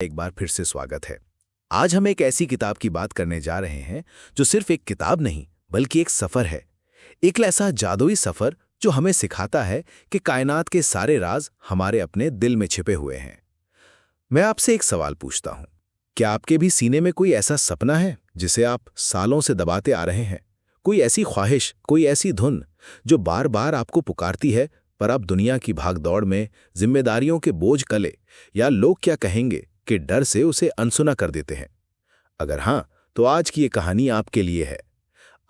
एक बार फिर से स्वागत है। आज हम एक ऐसी किताब की बात करने जा रहे हैं जो सिर्फ एक किताब नहीं बल्कि एक सफर है। एक ऐसा जादुई सफर जो हमें सिखाता है कि कायनात के सारे राज हमारे अपने दिल में छिपे हुए हैं। मैं आपसे एक सवाल पूछता हूं, क्या आपके भी सीने में कोई ऐसा सपना है जिसे आप सालों से दबाते आ रहे हैं? कोई ऐसी ख्वाहिश, कोई ऐसी धुन जो बार बार आपको पुकारती है, पर आप दुनिया की भागदौड़ में, जिम्मेदारियों के बोझ कले या लोग क्या कहेंगे कि डर से उसे अनसुना कर देते हैं? अगर हां, तो आज की ये कहानी आपके लिए है।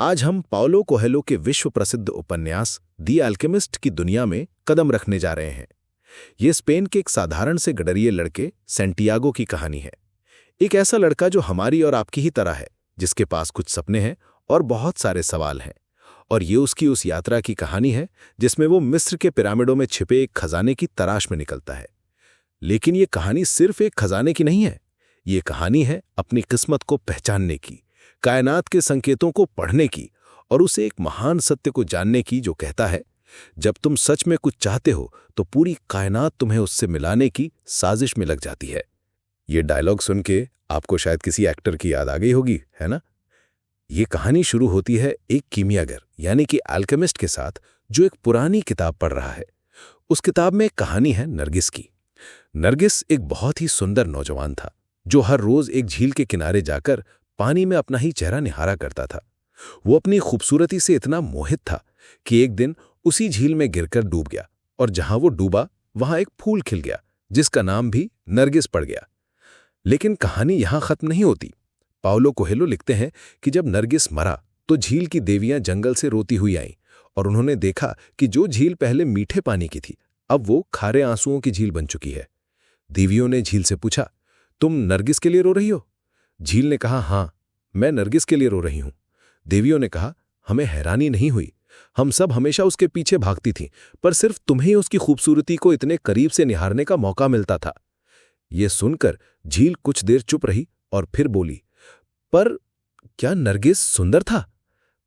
आज हम पाउलो कोएल्हो के विश्व प्रसिद्ध उपन्यास दी अल्केमिस्ट की दुनिया में कदम रखने जा रहे हैं। ये स्पेन के एक साधारण से गडरिये लड़के सैंटियागो की कहानी है। एक ऐसा लड़का जो हमारी और आपकी ही तरह है, जिसके पास कुछ सपने हैं और बहुत सारे सवाल हैं। और ये उसकी उस यात्रा की कहानी है जिसमें वो मिस्र के पिरामिडों में छिपे एक खजाने की तलाश में निकलता है। लेकिन ये कहानी सिर्फ एक खजाने की नहीं है। ये कहानी है अपनी किस्मत को पहचानने की, कायनात के संकेतों को पढ़ने की और उसे एक महान सत्य को जानने की जो कहता है, जब तुम सच में कुछ चाहते हो तो पूरी कायनात तुम्हें उससे मिलाने की साजिश में लग जाती है। ये डायलॉग सुन के आपको शायद किसी एक्टर की याद आ गई होगी, है ना? ये कहानी शुरू होती है एक कीमियागर यानी कि अल्केमिस्ट के साथ, जो एक पुरानी किताब पढ़ रहा है। उस किताब में एक कहानी है नरगिस की। नरगिस एक बहुत ही सुंदर नौजवान था जो हर रोज एक झील के किनारे जाकर पानी में अपना ही चेहरा निहारा करता था। वो अपनी खूबसूरती से इतना मोहित था कि एक दिन उसी झील में गिरकर डूब गया, और जहां वो डूबा वहां एक फूल खिल गया जिसका नाम भी नरगिस पड़ गया। लेकिन कहानी यहां खत्म नहीं होती। पाउलो कोएल्हो लिखते हैं कि जब नरगिस मरा तो झील की देवियां जंगल से रोती हुई आईं, और उन्होंने देखा कि जो झील पहले मीठे पानी की थी अब वो खारे आंसुओं की झील बन चुकी है। देवियों ने झील से पूछा, तुम नरगिस के लिए रो रही हो? झील ने कहा, हां, मैं नरगिस के लिए रो रही हूं। देवियों ने कहा, हमें हैरानी नहीं हुई, हम सब हमेशा उसके पीछे भागती थीं, पर सिर्फ तुम्हें उसकी खूबसूरती को इतने करीब से निहारने का मौका मिलता था। ये सुनकर झील कुछ देर चुप रही और फिर बोली, पर क्या नरगिस सुंदर था?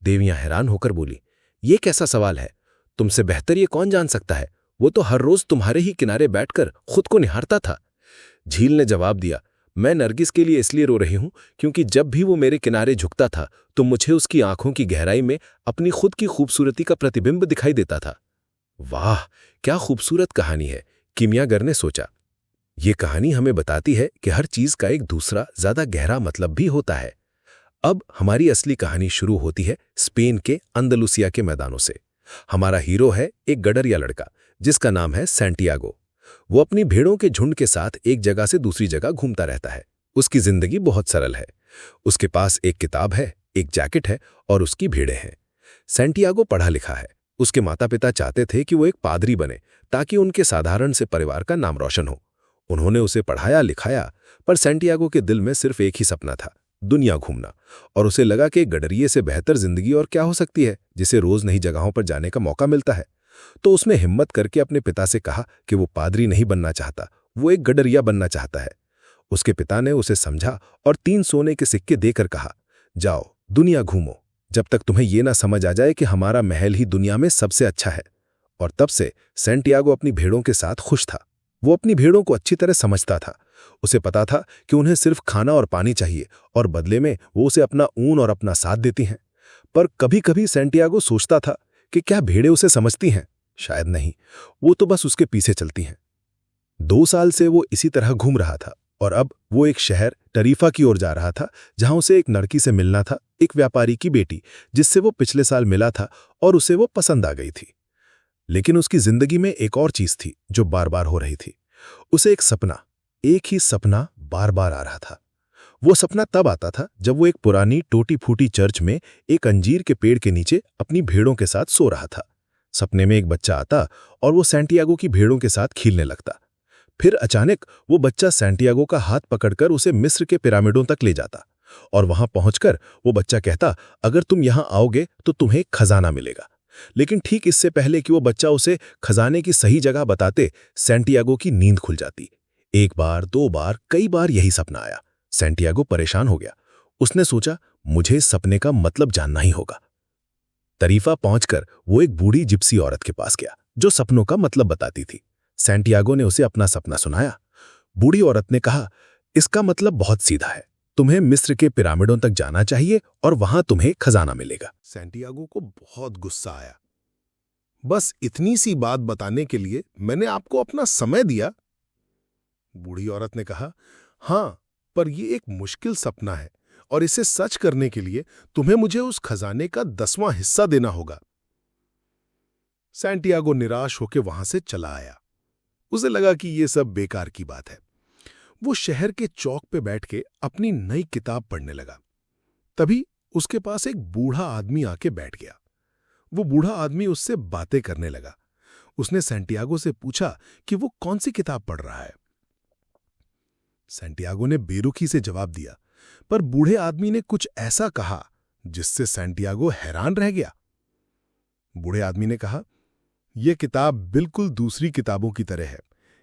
देवियां हैरान होकर बोली, ये कैसा सवाल है? तुमसे बेहतर ये कौन जान सकता है? वो तो हर रोज तुम्हारे ही किनारे बैठकर खुद को निहारता था। झील ने जवाब दिया, मैं नरगिस के लिए इसलिए रो रही हूं क्योंकि जब भी वो मेरे किनारे झुकता था तो मुझे उसकी आंखों की गहराई में अपनी खुद की खूबसूरती का प्रतिबिंब दिखाई देता था। वाह, क्या खूबसूरत कहानी है, कीमियागर ने सोचा। ये कहानी हमें बताती है कि हर चीज का एक दूसरा ज्यादा गहरा मतलब भी होता है। अब हमारी असली कहानी शुरू होती है स्पेन के अंदलुसिया के मैदानों से। हमारा हीरो है एक गडरिया लड़का जिसका नाम है सैंटियागो। वो अपनी भेड़ों के झुंड के साथ एक जगह से दूसरी जगह घूमता रहता है। उसकी जिंदगी बहुत सरल है। उसके पास एक किताब है, एक जैकेट है और उसकी भेड़ें हैं। सैंटियागो पढ़ा लिखा है। उसके माता पिता चाहते थे कि वो एक पादरी बने ताकि उनके साधारण से परिवार का नाम रोशन हो। उन्होंने उसे पढ़ाया लिखाया, पर सैंटियागो के दिल में सिर्फ एक ही सपना था, दुनिया घूमना। और उसे लगा कि गडरिये से बेहतर जिंदगी और क्या हो सकती है जिसे रोज नई जगहों पर जाने का मौका मिलता है। तो उसने हिम्मत करके अपने पिता से कहा कि वो पादरी नहीं बनना चाहता, वो एक गडरिया बनना चाहता है। उसके पिता ने उसे समझा और 3 सोने के सिक्के देकर कहा, जाओ दुनिया घूमो जब तक तुम्हें ये ना समझ आ जाए कि हमारा महल ही दुनिया में सबसे अच्छा है। और तब से सैंटियागो अपनी भेड़ों के साथ खुश था। वो अपनी भेड़ों को अच्छी तरह समझता था। उसे पता था कि उन्हें सिर्फ खाना और पानी चाहिए और बदले में वो उसे अपना ऊन और अपना साथ देती हैं। पर कभी कभी सैंटियागो सोचता था कि क्या भेड़ें उसे समझती हैं? शायद नहीं, वो तो बस उसके पीछे चलती हैं। 2 साल से वो इसी तरह घूम रहा था और अब वो एक शहर टरीफा की ओर जा रहा था जहां उसे एक लड़की से मिलना था, एक व्यापारी की बेटी जिससे वो पिछले साल मिला था और उसे वो पसंद आ गई थी। लेकिन उसकी जिंदगी में एक और चीज थी जो बार बार हो रही थी। उसे एक ही सपना बार बार आ रहा था। वो सपना तब आता था जब वो एक पुरानी टूटी फूटी चर्च में एक अंजीर के पेड़ के नीचे अपनी भेड़ों के साथ सो रहा था। सपने में एक बच्चा आता और वो सैंटियागो की भेड़ों के साथ खेलने लगता। फिर अचानक वो बच्चा सैंटियागो का हाथ पकड़कर उसे मिस्र के पिरामिडों तक ले जाता, और वहां पहुंचकर वो बच्चा कहता, अगर तुम यहां आओगे तो तुम्हें एक खजाना मिलेगा। लेकिन ठीक इससे पहले कि वो बच्चा उसे खजाने की सही जगह बताते, सैंटियागो की नींद खुल जाती। 1 बार 2 बार कई बार यही सपना आया। सैंटियागो परेशान हो गया। उसने सोचा, मुझे इस सपने का मतलब जानना ही होगा। तरीफा पहुंचकर वो एक बूढ़ी जिप्सी औरत के पास गया जो सपनों का मतलब बताती थी। सैंटियागो ने उसे अपना सपना सुनाया। बूढ़ी औरत ने कहा, इसका मतलब बहुत सीधा है, तुम्हें मिस्र के पिरामिडों तक जाना चाहिए और वहां तुम्हें खजाना मिलेगा। सैंटियागो को बहुत गुस्सा आया। बस इतनी सी बात बताने के लिए मैंने आपको अपना समय दिया। बूढ़ी औरत ने कहा, हाँ, पर यह एक मुश्किल सपना है और इसे सच करने के लिए तुम्हें मुझे उस खजाने का 10वां हिस्सा देना होगा। सैंटियागो निराश होकर वहां से चला आया। उसे लगा कि यह सब बेकार की बात है। वो शहर के चौक पे बैठ के अपनी नई किताब पढ़ने लगा। तभी उसके पास एक बूढ़ा आदमी आके बैठ गया। वो बूढ़ा आदमी उससे बातें करने लगा। उसने सैंटियागो से पूछा कि वो कौन सी किताब पढ़ रहा है। सैंटियागो ने बेरुखी से जवाब दिया, पर बूढ़े आदमी ने कुछ ऐसा कहा जिससे सैंटियागो हैरान रह गया। बूढ़े आदमी ने कहा, यह किताब बिल्कुल दूसरी किताबों की तरह है।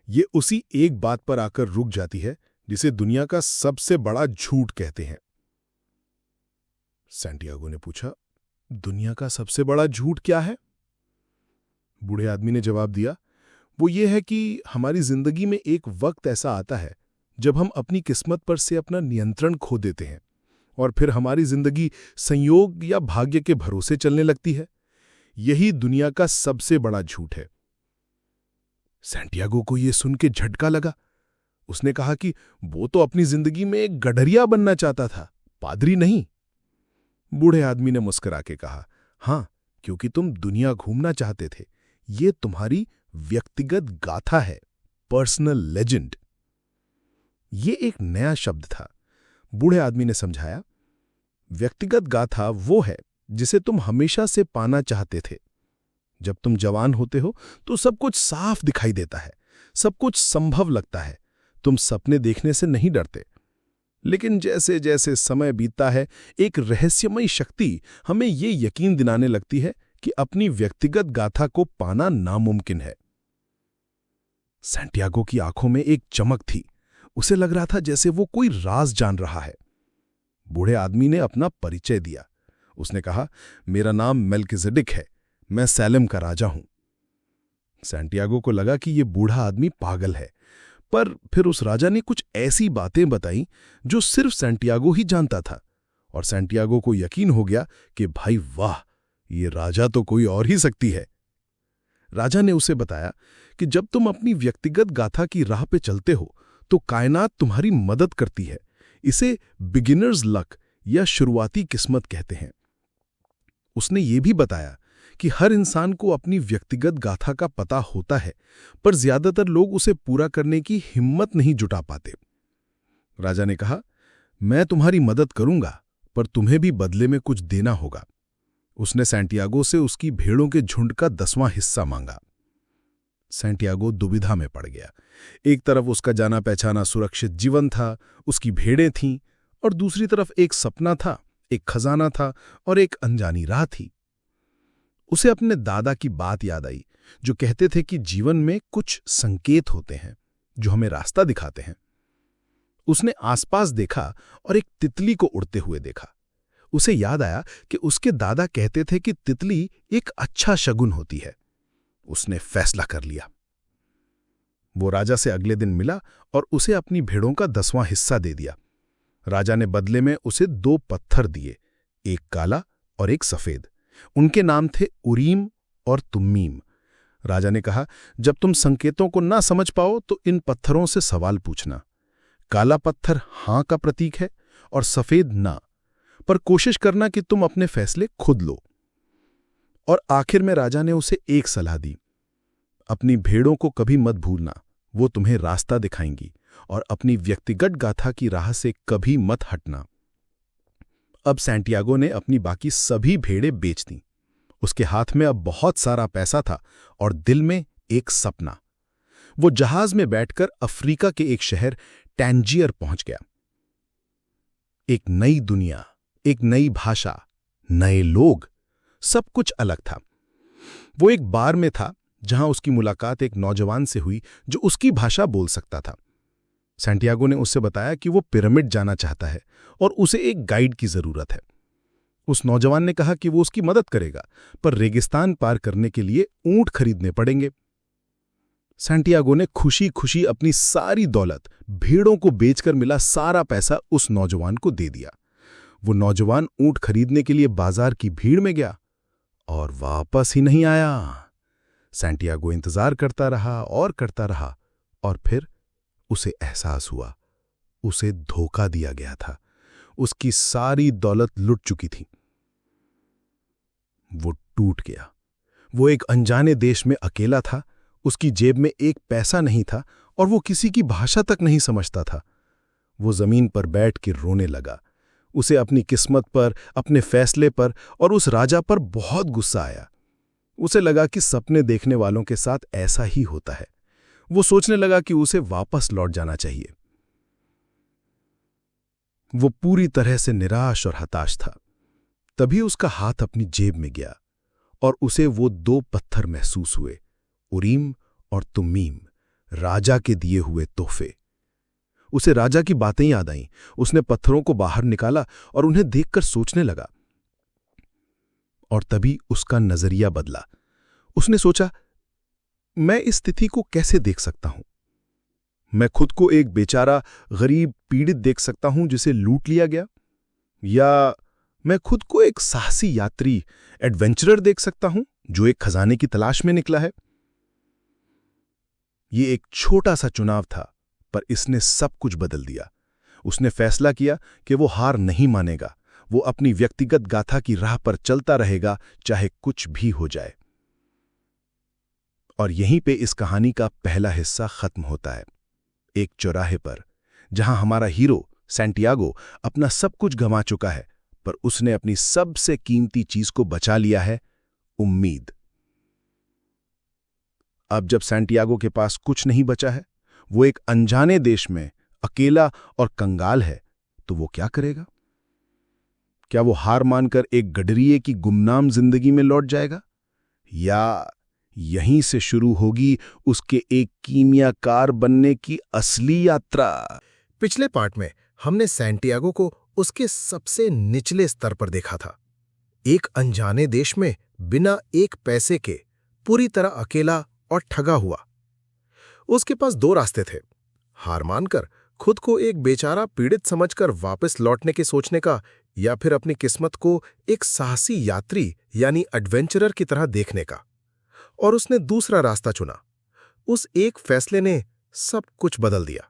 ये उसी एक बात पर आकर रुक जाती है जिसे दुनिया का सबसे बड़ा झूठ कहते हैं। सैंटियागो ने पूछा, दुनिया का सबसे बड़ा झूठ क्या है? बूढ़े आदमी ने जवाब दिया, वो ये है कि हमारी जिंदगी में एक वक्त ऐसा आता है जब हम अपनी किस्मत पर से अपना नियंत्रण खो देते हैं और फिर हमारी जिंदगी संयोग या भाग्य के भरोसे चलने लगती है। यही दुनिया का सबसे बड़ा झूठ है। सैंटियागो को यह सुन के झटका लगा। उसने कहा कि वो तो अपनी जिंदगी में एक गडरिया बनना चाहता था, पादरी नहीं। बूढ़े आदमी ने मुस्कुरा के कहा, हां, क्योंकि तुम दुनिया घूमना चाहते थे। ये तुम्हारी व्यक्तिगत गाथा है, पर्सनल लेजेंड। ये एक नया शब्द था। बूढ़े आदमी ने समझाया, व्यक्तिगत गाथा वो है जिसे तुम हमेशा से पाना चाहते थे। जब तुम जवान होते हो तो सब कुछ साफ दिखाई देता है, सब कुछ संभव लगता है, तुम सपने देखने से नहीं डरते। लेकिन जैसे जैसे समय बीतता है, एक रहस्यमयी शक्ति हमें ये यकीन दिलाने लगती है कि अपनी व्यक्तिगत गाथा को पाना नामुमकिन है। सैंटियागो की आंखों में एक चमक थी। उसे लग रहा था जैसे वो कोई राज जान रहा है। बूढ़े आदमी ने अपना परिचय दिया। उसने कहा, मेरा नाम मेल्किजेडेक है, मैं सैलेम का राजा हूं। सैंटियागो को लगा कि यह बूढ़ा आदमी पागल है, पर फिर उस राजा ने कुछ ऐसी बातें बताई जो सिर्फ सैंटियागो ही जानता था, और सैंटियागो को यकीन हो गया कि भाई वाह, ये राजा तो कोई और ही शक्ति है। राजा ने उसे बताया कि जब तुम अपनी व्यक्तिगत गाथा की राह पे चलते हो तो कायनात तुम्हारी मदद करती है। इसे बिगिनर्स लक या शुरुआती किस्मत कहते हैं। उसने ये भी बताया कि हर इंसान को अपनी व्यक्तिगत गाथा का पता होता है, पर ज्यादातर लोग उसे पूरा करने की हिम्मत नहीं जुटा पाते। राजा ने कहा, मैं तुम्हारी मदद करूंगा, पर तुम्हें भी बदले में कुछ देना होगा। उसने सैंटियागो से उसकी भेड़ों के झुंड का 10वां हिस्सा मांगा। सैंटियागो दुविधा में पड़ गया। एक तरफ उसका जाना पहचाना सुरक्षित जीवन था, उसकी भेड़ें थीं, और दूसरी तरफ एक सपना था, एक खजाना था और एक अनजानी राह थी। उसे अपने दादा की बात याद आई, जो कहते थे कि जीवन में कुछ संकेत होते हैं जो हमें रास्ता दिखाते हैं। उसने आसपास देखा और एक तितली को उड़ते हुए देखा। उसे याद आया कि उसके दादा कहते थे कि तितली एक अच्छा शगुन होती है। उसने फैसला कर लिया। वो राजा से अगले दिन मिला और उसे अपनी भेड़ों का 10वां हिस्सा दे दिया। राजा ने बदले में उसे 2 पत्थर दिए, एक काला और एक सफेद। उनके नाम थे उरीम और तुम्मीम। राजा ने कहा, जब तुम संकेतों को ना समझ पाओ तो इन पत्थरों से सवाल पूछना। काला पत्थर हां का प्रतीक है और सफेद ना, पर कोशिश करना कि तुम अपने फैसले खुद लो। और आखिर में राजा ने उसे एक सलाह दी, अपनी भेड़ों को कभी मत भूलना, वो तुम्हें रास्ता दिखाएंगी, और अपनी व्यक्तिगत गाथा की राह से कभी मत हटना। अब सैंटियागो ने अपनी बाकी सभी भेड़ें बेच दी। उसके हाथ में अब बहुत सारा पैसा था और दिल में एक सपना। वो जहाज में बैठकर अफ्रीका के एक शहर टैंजियर पहुंच गया। एक नई दुनिया, एक नई भाषा, नए लोग, सब कुछ अलग था। वो एक बार में था जहां उसकी मुलाकात एक नौजवान से हुई जो उसकी भाषा बोल सकता था। सैंटियागो ने उससे बताया कि वो पिरामिड जाना चाहता है और उसे एक गाइड की जरूरत है। उस नौजवान ने कहा कि वो उसकी मदद करेगा, पर रेगिस्तान पार करने के लिए ऊंट खरीदने पड़ेंगे। सैंटियागो ने खुशी खुशी अपनी सारी दौलत, भेड़ों को बेचकर मिला सारा पैसा उस नौजवान को दे दिया। वो नौजवान ऊंट खरीदने के लिए बाजार की भीड़ में गया और वापस ही नहीं आया। सैंटियागो इंतजार करता रहा और फिर उसे एहसास हुआ, उसे धोखा दिया गया था। उसकी सारी दौलत लुट चुकी थी। वो टूट गया। वो एक अनजाने देश में अकेला था। उसकी जेब में एक पैसा नहीं था और वो किसी की भाषा तक नहीं समझता था। वो जमीन पर बैठ के रोने लगा। उसे अपनी किस्मत पर, अपने फैसले पर और उस राजा पर बहुत गुस्सा आया। उसे लगा कि सपने देखने वालों के साथ ऐसा ही होता है। वो सोचने लगा कि उसे वापस लौट जाना चाहिए। वो पूरी तरह से निराश और हताश था। तभी उसका हाथ अपनी जेब में गया और उसे वो 2 पत्थर महसूस हुए, उरीम और तुम्मीम, राजा के दिए हुए तोहफे। उसे राजा की बातें याद आईं। उसने पत्थरों को बाहर निकाला और उन्हें देखकर सोचने लगा। और तभी उसका नजरिया बदला। उसने सोचा, मैं इस स्थिति को कैसे देख सकता हूं? मैं खुद को एक बेचारा, गरीब, पीड़ित देख सकता हूं जिसे लूट लिया गया, या मैं खुद को एक साहसी यात्री, एडवेंचरर देख सकता हूं जो एक खजाने की तलाश में निकला है। ये एक छोटा सा चुनाव था, पर इसने सब कुछ बदल दिया। उसने फैसला किया कि वो हार नहीं मानेगा। वो अपनी व्यक्तिगत गाथा की राह पर चलता रहेगा, चाहे कुछ भी हो जाए। और यहीं पे इस कहानी का पहला हिस्सा खत्म होता है, एक चौराहे पर, जहां हमारा हीरो सैंटियागो अपना सब कुछ गंवा चुका है, पर उसने अपनी सबसे कीमती चीज को बचा लिया है, उम्मीद। अब जब सैंटियागो के पास कुछ नहीं बचा है, वो एक अनजाने देश में अकेला और कंगाल है, तो वो क्या करेगा? क्या वो हार मानकर एक गडरिये की गुमनाम जिंदगी में लौट जाएगा, या यहीं से शुरू होगी उसके एक कीमियाकार बनने की असली यात्रा? पिछले पार्ट में हमने सैंटियागो को उसके सबसे निचले स्तर पर देखा था, एक अनजाने देश में बिना एक पैसे के, पूरी तरह अकेला और ठगा हुआ। उसके पास 2 रास्ते थे, हार मानकर खुद को एक बेचारा पीड़ित समझकर वापस लौटने के सोचने का, या फिर अपनी किस्मत को एक साहसी यात्री यानी एडवेंचरर की तरह देखने का। और उसने दूसरा रास्ता चुना। उस एक फैसले ने सब कुछ बदल दिया।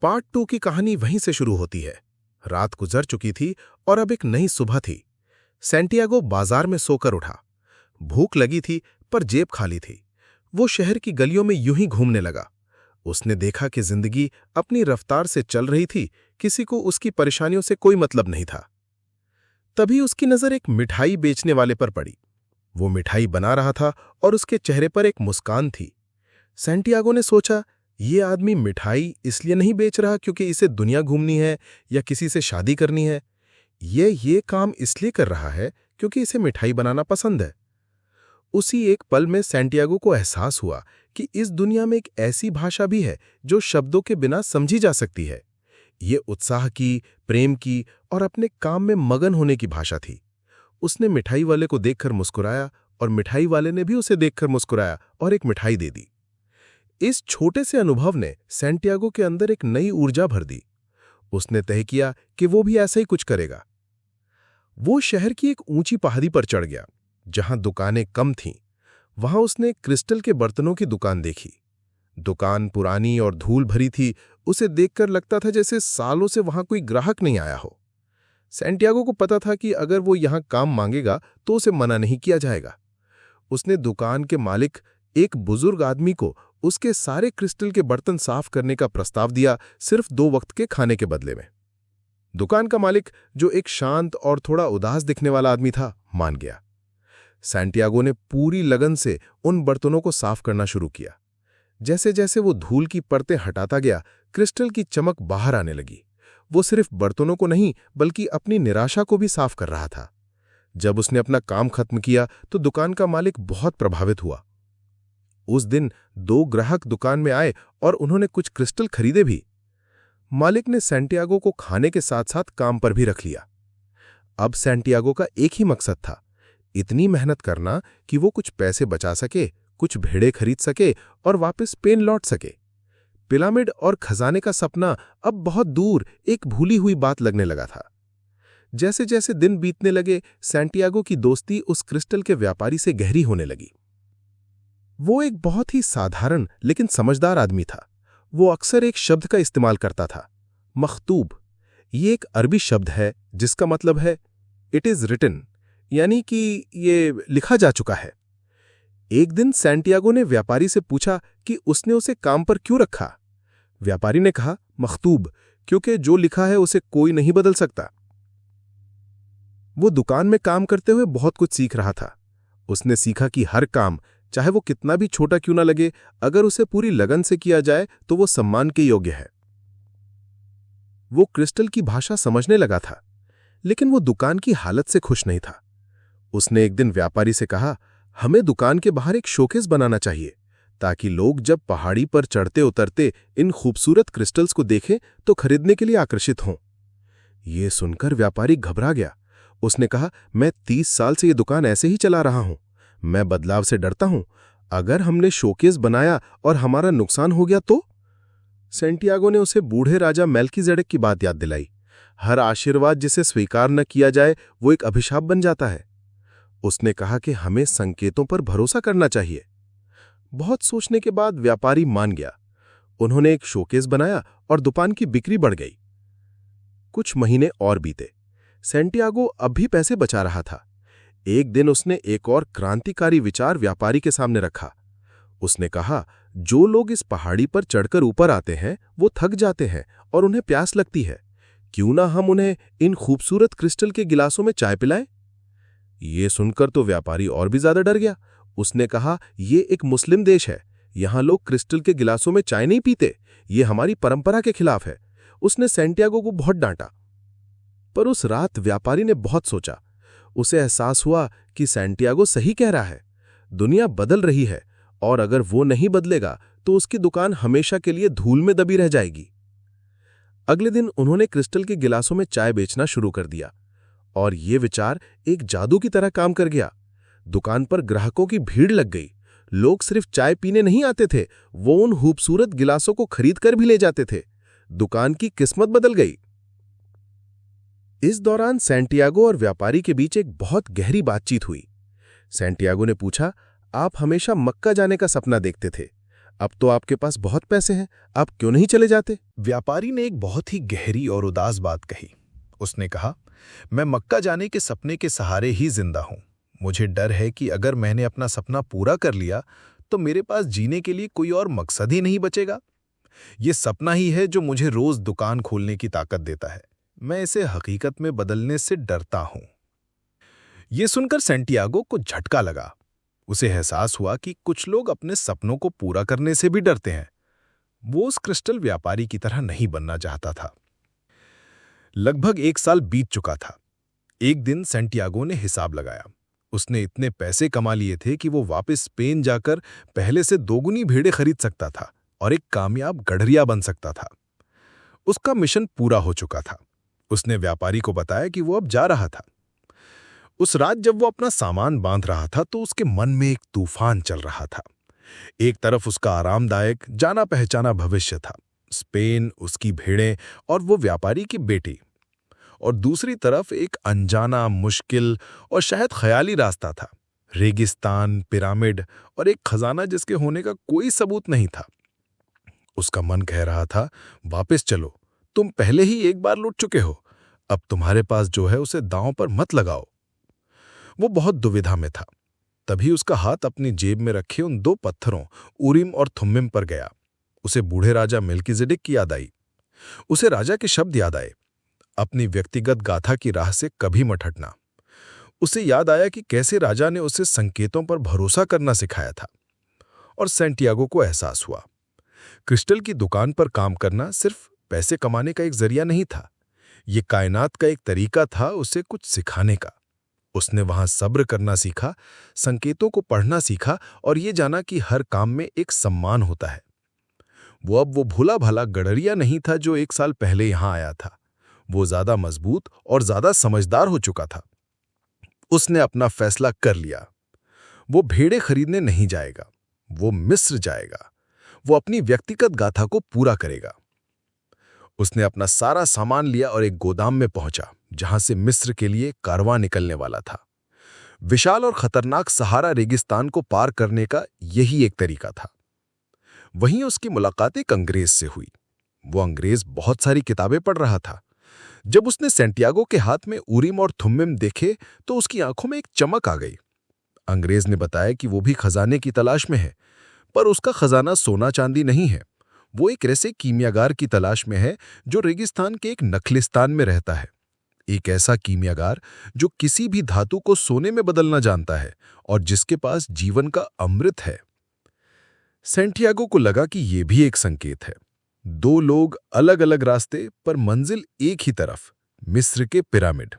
पार्ट 2 की कहानी वहीं से शुरू होती है। रात गुजर चुकी थी और अब एक नई सुबह थी। सैंटियागो बाजार में सोकर उठा। भूख लगी थी पर जेब खाली थी। वो शहर की गलियों में यूं ही घूमने लगा। उसने देखा कि जिंदगी अपनी रफ्तार से चल रही थी, किसी को उसकी परेशानियों से कोई मतलब नहीं था। तभी उसकी नजर एक मिठाई बेचने वाले पर पड़ी। वो मिठाई बना रहा था और उसके चेहरे पर एक मुस्कान थी। सैंटियागो ने सोचा, ये आदमी मिठाई इसलिए नहीं बेच रहा क्योंकि इसे दुनिया घूमनी है या किसी से शादी करनी है। ये काम इसलिए कर रहा है क्योंकि इसे मिठाई बनाना पसंद है। उसी एक पल में सैंटियागो को एहसास हुआ कि इस दुनिया में एक ऐसी भाषा भी है जो शब्दों के बिना समझी जा सकती है। ये उत्साह की, प्रेम की और अपने काम में मगन होने की भाषा थी। उसने मिठाई वाले को देखकर मुस्कुराया और मिठाई वाले ने भी उसे देखकर मुस्कुराया और एक मिठाई दे दी। इस छोटे से अनुभव ने सैंटियागो के अंदर एक नई ऊर्जा भर दी। उसने तय किया कि वो भी ऐसा ही कुछ करेगा। वो शहर की एक ऊंची पहाड़ी पर चढ़ गया, जहां दुकानें कम थीं। वहां उसने क्रिस्टल के बर्तनों की दुकान देखी। दुकान पुरानी और धूल भरी थी। उसे देखकर लगता था जैसे सालों से वहां कोई ग्राहक नहीं आया हो। सैंटियागो को पता था कि अगर वो यहां काम मांगेगा तो उसे मना नहीं किया जाएगा। उसने दुकान के मालिक, एक बुजुर्ग आदमी को उसके सारे क्रिस्टल के बर्तन साफ करने का प्रस्ताव दिया, सिर्फ 2 वक्त के खाने के बदले में। दुकान का मालिक, जो एक शांत और थोड़ा उदास दिखने वाला आदमी था, मान गया। सैंटियागो ने पूरी लगन से उन बर्तनों को साफ करना शुरू किया। जैसे जैसे वो धूल की परतें हटाता गया, क्रिस्टल की चमक बाहर आने लगी। वो सिर्फ बर्तनों को नहीं बल्कि अपनी निराशा को भी साफ कर रहा था। जब उसने अपना काम खत्म किया तो दुकान का मालिक बहुत प्रभावित हुआ। उस दिन 2 ग्राहक दुकान में आए और उन्होंने कुछ क्रिस्टल खरीदे भी। मालिक ने सैंटियागो को खाने के साथ साथ काम पर भी रख लिया। अब सैंटियागो का एक ही मकसद था, इतनी मेहनत करना कि वो कुछ पैसे बचा सके, कुछ भेड़े खरीद सके और वापस स्पेन लौट सके। पिरामिड और खजाने का सपना अब बहुत दूर एक भूली हुई बात लगने लगा था। जैसे जैसे दिन बीतने लगे, सैंटियागो की दोस्ती उस क्रिस्टल के व्यापारी से गहरी होने लगी। वो एक बहुत ही साधारण लेकिन समझदार आदमी था। वो अक्सर एक शब्द का इस्तेमाल करता था, मखतूब। ये एक अरबी शब्द है जिसका मतलब है इट इज रिटन, यानी कि ये लिखा जा चुका है। एक दिन सैंटियागो ने व्यापारी से पूछा कि उसने उसे काम पर क्यों रखा। व्यापारी ने कहा, मखतूब, क्योंकि जो लिखा है उसे कोई नहीं बदल सकता। वो दुकान में काम करते हुए बहुत कुछ सीख रहा था। उसने सीखा कि हर काम, चाहे वो कितना भी छोटा क्यों ना लगे, अगर उसे पूरी लगन से किया जाए तो वो सम्मान के योग्य है। वो क्रिस्टल की भाषा समझने लगा था, लेकिन वो दुकान की हालत से खुश नहीं था। उसने एक दिन व्यापारी से कहा, हमें दुकान के बाहर एक शोकेस बनाना चाहिए ताकि लोग जब पहाड़ी पर चढ़ते उतरते इन खूबसूरत क्रिस्टल्स को देखें तो खरीदने के लिए आकर्षित हों। ये सुनकर व्यापारी घबरा गया। उसने कहा, मैं 30 साल से ये दुकान ऐसे ही चला रहा हूं। मैं बदलाव से डरता हूं। अगर हमने शोकेस बनाया और हमारा नुकसान हो गया तो? सैंटियागो ने उसे बूढ़े राजा मेल्कीजेडेक की बात याद दिलाई। हर आशीर्वाद जिसे स्वीकार न किया जाए वो एक अभिशाप बन जाता है। उसने कहा कि हमें संकेतों पर भरोसा करना चाहिए। बहुत सोचने के बाद व्यापारी मान गया। उन्होंने एक शोकेस बनाया और दुकान की बिक्री बढ़ गई। कुछ महीने और बीते। सैंटियागो अब भी पैसे बचा रहा था। एक दिन उसने एक और क्रांतिकारी विचार व्यापारी के सामने रखा। उसने कहा, जो लोग इस पहाड़ी पर चढ़कर ऊपर आते हैं वो थक जाते हैं और उन्हें प्यास लगती है। क्यों ना हम उन्हें इन खूबसूरत क्रिस्टल के गिलासों में चाय पिलाएं? ये सुनकर तो व्यापारी और भी ज्यादा डर गया। उसने कहा, ये एक मुस्लिम देश है, यहां लोग क्रिस्टल के गिलासों में चाय नहीं पीते। ये हमारी परंपरा के खिलाफ है। उसने सैंटियागो को बहुत डांटा। पर उस रात व्यापारी ने बहुत सोचा। उसे एहसास हुआ कि सैंटियागो सही कह रहा है। दुनिया बदल रही है और अगर वो नहीं बदलेगा तो उसकी दुकान हमेशा के लिए धूल में दबी रह जाएगी। अगले दिन उन्होंने क्रिस्टल के गिलासों में चाय बेचना शुरू कर दिया और ये विचार एक जादू की तरह काम कर गया। दुकान पर ग्राहकों की भीड़ लग गई। लोग सिर्फ चाय पीने नहीं आते थे, वो उन खूबसूरत गिलासों को खरीद कर भी ले जाते थे। दुकान की किस्मत बदल गई। इस दौरान सैंटियागो और व्यापारी के बीच एक बहुत गहरी बातचीत हुई। सैंटियागो ने पूछा, आप हमेशा मक्का जाने का सपना देखते थे, अब तो आपके पास बहुत पैसे हैं, आप क्यों नहीं चले जाते? व्यापारी ने एक बहुत ही गहरी और उदास बात कही। उसने कहा, मैं मक्का जाने के सपने के सहारे ही जिंदा हूं। मुझे डर है कि अगर मैंने अपना सपना पूरा कर लिया तो मेरे पास जीने के लिए कोई और मकसद ही नहीं बचेगा। ये सपना ही है जो मुझे रोज दुकान खोलने की ताकत देता है। मैं इसे हकीकत में बदलने से डरता हूं। ये सुनकर सैंटियागो को झटका लगा। उसे एहसास हुआ कि कुछ लोग अपने सपनों को पूरा करने से भी डरते हैं। वो उस क्रिस्टल व्यापारी की तरह नहीं बनना चाहता था। लगभग 1 साल बीत चुका था। एक दिन सैंटियागो ने हिसाब लगाया। उसने इतने पैसे कमा लिए थे कि वो वापस स्पेन जाकर पहले से 2 गुनी भेड़ें खरीद सकता था और एक कामयाब गडरिया बन सकता था। उसका मिशन पूरा हो चुका था। उसने व्यापारी को बताया कि वो अब जा रहा था। उस रात जब वो अपना सामान बांध रहा था तो उसके मन में एक तूफान चल रहा था। एक तरफ उसका आरामदायक जाना पहचाना भविष्य था, स्पेन, उसकी भेड़ें और वो व्यापारी की बेटी, और दूसरी तरफ एक अनजाना, मुश्किल और शायद ख्याली रास्ता था, रेगिस्तान, पिरामिड और एक खजाना जिसके होने का कोई सबूत नहीं था। उसका मन कह रहा था, वापस चलो, तुम पहले ही एक बार लूट चुके हो, अब तुम्हारे पास जो है उसे दांव पर मत लगाओ। वो बहुत दुविधा में था। तभी उसका हाथ अपनी जेब में रखे उन 2 पत्थरों उरीम और थुम्मिम पर गया। उसे बूढ़े राजा मेल्कीजेडेक की याद आई। उसे राजा के शब्द याद आए, अपनी व्यक्तिगत गाथा की राह से कभी मत हटना। उसे याद आया कि कैसे राजा ने उसे संकेतों पर भरोसा करना सिखाया था। और सैंटियागो को एहसास हुआ, क्रिस्टल की दुकान पर काम करना सिर्फ पैसे कमाने का एक जरिया नहीं था, ये कायनात का एक तरीका था उसे कुछ सिखाने का। उसने वहां सब्र करना सीखा, संकेतों को पढ़ना सीखा और ये जाना कि हर काम में एक सम्मान होता है। वो भूला भाला गडरिया नहीं था जो 1 साल पहले यहां आया था। वो ज्यादा मजबूत और ज्यादा समझदार हो चुका था। उसने अपना फैसला कर लिया। वो भेड़ें खरीदने नहीं जाएगा, वो मिस्र जाएगा। वो अपनी व्यक्तिगत गाथा को पूरा करेगा। उसने अपना सारा सामान लिया और एक गोदाम में पहुंचा, जहां से मिस्र के लिए कारवां निकलने वाला था। विशाल और खतरनाक सहारा रेगिस्तान को पार करने का यही एक तरीका था। वहीं उसकी मुलाकात एक अंग्रेज से हुई। वो अंग्रेज बहुत सारी किताबें पढ़ रहा था। जब उसने सैंटियागो के हाथ में उरीम और थुम्मिम देखे तो उसकी आंखों में एक चमक आ गई। अंग्रेज ने बताया कि वो भी खजाने की तलाश में है, पर उसका खजाना सोना चांदी नहीं है। वो एक ऐसे कीमियागार की तलाश में है जो रेगिस्तान के एक नखलिस्तान में रहता है। एक ऐसा कीमियागार जो किसी भी धातु को सोने में बदलना जानता है और जिसके पास जीवन का अमृत है। सैंटियागो को लगा कि यह भी एक संकेत है। दो लोग अलग अलग रास्ते पर मंजिल एक ही तरफ, मिस्र के पिरामिड।